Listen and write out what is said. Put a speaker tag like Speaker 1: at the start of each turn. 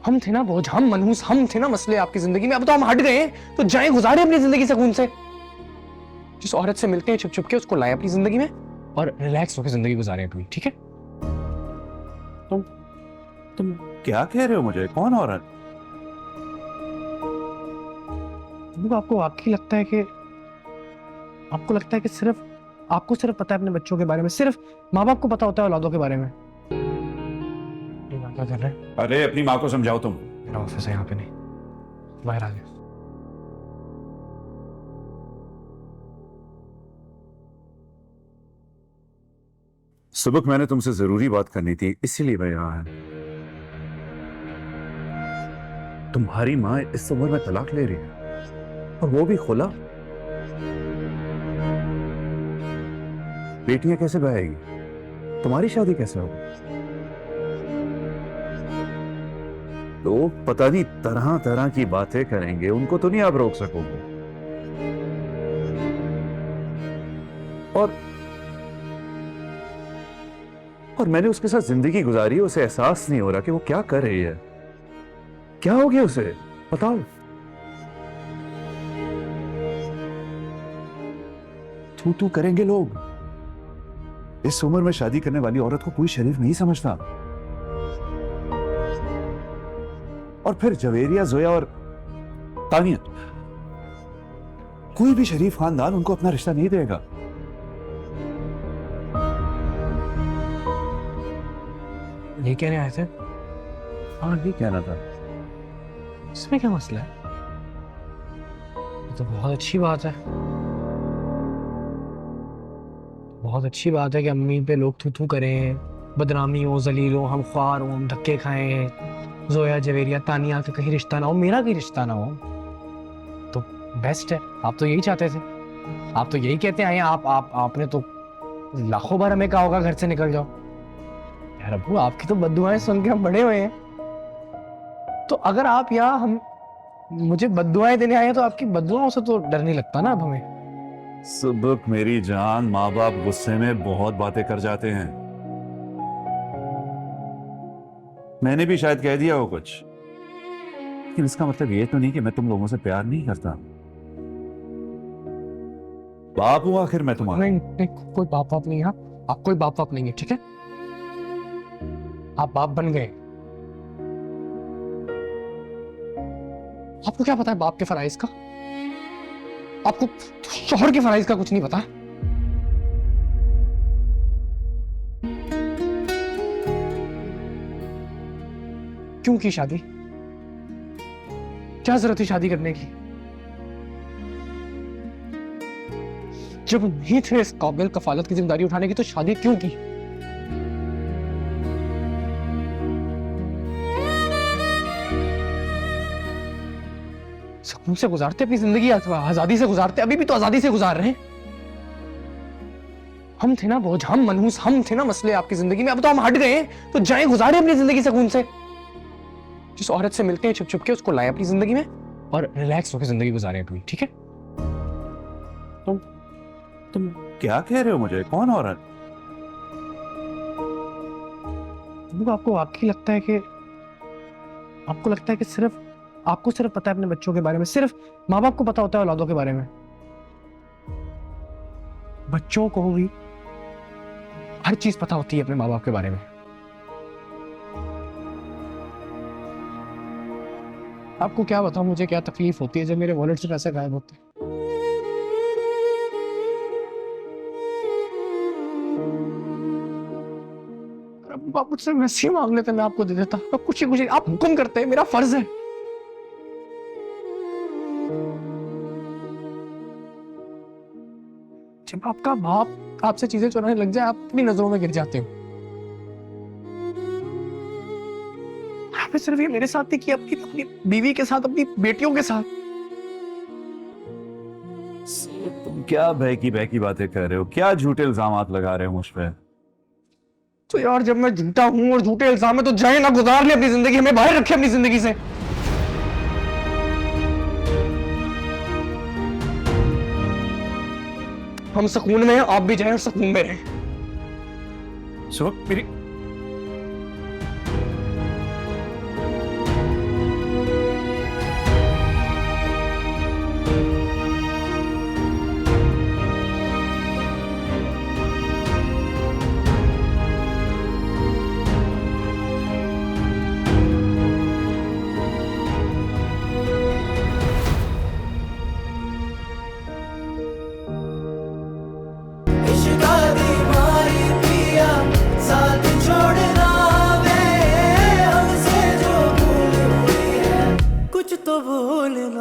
Speaker 1: हम थे ना बोझ, हम मनहूस, हम थे ना मसले आपकी जिंदगी में। अब तो हम हट गए हैं, तो जाएं गुजारे अपनी जिंदगी सुकून से। जिस औरत से मिलते हैं छुप छुप के, उसको लाए अपनी जिंदगी में और रिलैक्स होकर जिंदगी गुजारें अपनी, ठीक है?
Speaker 2: तुम क्या कह रहे हो मुझे? कौन औरत?
Speaker 1: आपको वाकई लगता है कि आपको लगता है कि सिर्फ आपको सिर्फ पता है अपने बच्चों के बारे में, सिर्फ माँ बाप को पता होता है औलादों के बारे में? क्या कर रहे हैं?
Speaker 2: अरे अपनी माँ को समझाओ तुम।
Speaker 1: मेरा ऑफिस है यहाँ पे नहीं, बाहर आ गया।
Speaker 2: सुबह मैंने तुमसे जरूरी बात करनी थी, इसीलिए मैं यहाँ आया। तुम्हारी माँ इस उम्र में तलाक ले रही है, और वो भी खुला। बेटियां कैसे बहेगी? तुम्हारी शादी कैसे होगी? लोग पता नहीं तरह तरह की बातें करेंगे, उनको तो नहीं आप रोक सकोगे। और मैंने उसके साथ जिंदगी गुजारी, उसे एहसास नहीं हो रहा कि वो क्या कर रही है। क्या हो गया उसे? बताओ। तू तू करेंगे लोग। इस उम्र में शादी करने वाली औरत को कोई शरीफ नहीं समझता। और फिर जवेरिया, जोया और तानिया, कोई भी शरीफ खानदान उनको अपना रिश्ता नहीं देगा।
Speaker 1: ये कहने आए थे?
Speaker 2: हाँ, ये कहना था।
Speaker 1: इसमें क्या मसला है? ये तो बहुत अच्छी बात है। बहुत अच्छी बात है कि अम्मी पे लोग थू थू करें, बदनामी हो, जलील हो, हम ख्वार हो, हम धक्के खाएं, जोया, जवेरिया, तानिया का कहीं रिश्ता ना हो, मेरा कहीं रिश्ता ना हो, तो बेस्ट है। आप तो यही चाहते थे, आप तो यही कहते आए हैं। आपने तो लाखों बार हमें कहा होगा घर से निकल जाओ। यार अब्बू, आपकी तो बद्दुआएं सुन के हम बड़े हुए हैं। तो अगर आप यहाँ हम मुझे बद्दुआएं देने आए हैं, तो आपकी बद्दुआओं से तो डर नहीं लगता ना अब हमें?
Speaker 2: सुबह मेरी जान, माँ बाप गुस्से में बहुत बातें कर जाते हैं। मैंने भी शायद कह दिया हो कुछ, लेकिन इसका मतलब ये तो नहीं कि मैं तुम लोगों से प्यार नहीं करता। बाप हूं आखिर मैं तुम्हारा।
Speaker 1: नहीं, कोई बाप बाप नहीं है। आप कोई बाप बाप नहीं है, ठीक है? आप बाप बन गए। आपको क्या पता है बाप के फराइज का? आपको शोहर के फराइज का कुछ नहीं पता। क्यों की शादी? क्या जरूरत थी शादी करने की? जब नहीं थे इस काबिल कफालत की जिम्मेदारी उठाने की, तो शादी क्यों की? सुकून से गुजारते अपनी जिंदगी, आजादी से गुजारते, अभी भी तो आजादी से गुजार रहे हैं। हम थे ना बोझ, हम मनहूस, हम थे ना मसले आपकी जिंदगी में। अब तो हम हट गए हैं, तो जाएं गुजारे अपनी जिंदगी सुकून से। जिस औरत से मिलते हैं छुप छुप के, उसको लाए अपनी जिंदगी में और रिलैक्स होकर जिंदगी गुजारें अपनी, ठीक है?
Speaker 2: तुम क्या कह रहे हो मुझे? कौन औरत?
Speaker 1: आपको वाकई लगता है कि आपको लगता है कि सिर्फ आपको सिर्फ पता है अपने बच्चों के बारे में, सिर्फ माँ बाप को पता होता है औलादों के बारे में? बच्चों को भी हर चीज पता होती है अपने माँ बाप के बारे में। आपको क्या बताऊं मुझे क्या तकलीफ होती है जब मेरे वॉलेट से पैसे गायब होते हैं। आप मुझसे वैसे ही मांग लेते, मैं आपको दे देता। आप कुछ आप हुक्म करते हैं, मेरा फर्ज है। जब आपका बाप आपसे चीजें चुराने लग जाए, आप अपनी नजरों में गिर जाते हो। आपने सिर्फ ये मेरे साथ नहीं किया, अपनी बीवी के साथ, अपनी बेटियों के साथ।
Speaker 2: तुम क्या बहकी बातें कर रहे हो? क्या झूठे इल्जामात लगा रहे हो मुझ पे?
Speaker 1: तो यार जब मैं झूठा हूं और झूठे इल्जाम में, तो जाए ना गुजार ले अपनी जिंदगी, हमें बाहर रखे अपनी जिंदगी से। हम सुकून में हैं, आप भी जाएं और सुकून में रहें।
Speaker 2: सुबह मेरी